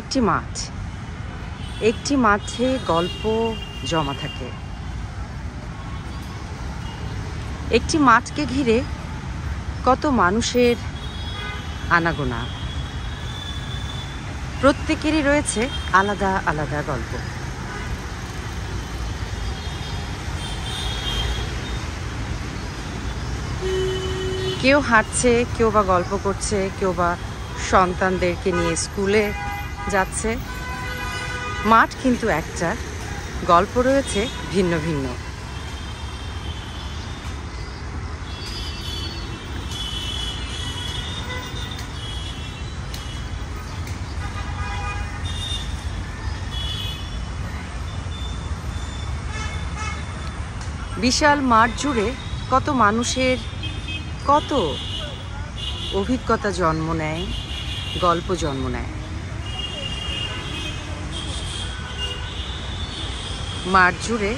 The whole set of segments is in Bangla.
একটি মাঠ, একটি মাঠে গল্প জমা থাকে। একটি মাঠকে ঘিরে কত মানুষের আনাগোনা, প্রত্যেকেরই রয়েছে আলাদা আলাদা গল্প। কেউ হাঁটছে, কেউ বা গল্প করছে, কেউ বা সন্তানদেরকে নিয়ে স্কুলে যাচ্ছে। মাঠ কিন্তু একটা, গল্প রয়েছে ভিন্ন ভিন্ন। বিশাল মাঠ জুড়ে কত মানুষের কত অভিজ্ঞতা জন্ম নেয়, গল্প জন্ম নেয়। মাঠ জুড়ে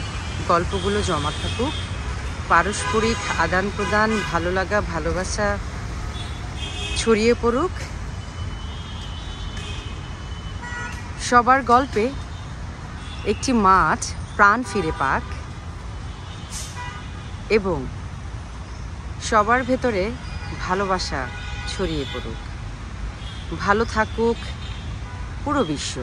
গল্পগুলো জমা থাকুক, পারস্পরিক আদান প্রদান, ভালো লাগা, ভালোবাসা ছড়িয়ে পড়ুক। সবার গল্পে একটি মাঠ প্রাণ ফিরে পাক এবং সবার ভেতরে ভালোবাসা ছড়িয়ে পড়ুক। ভালো থাকুক পুরো বিশ্ব।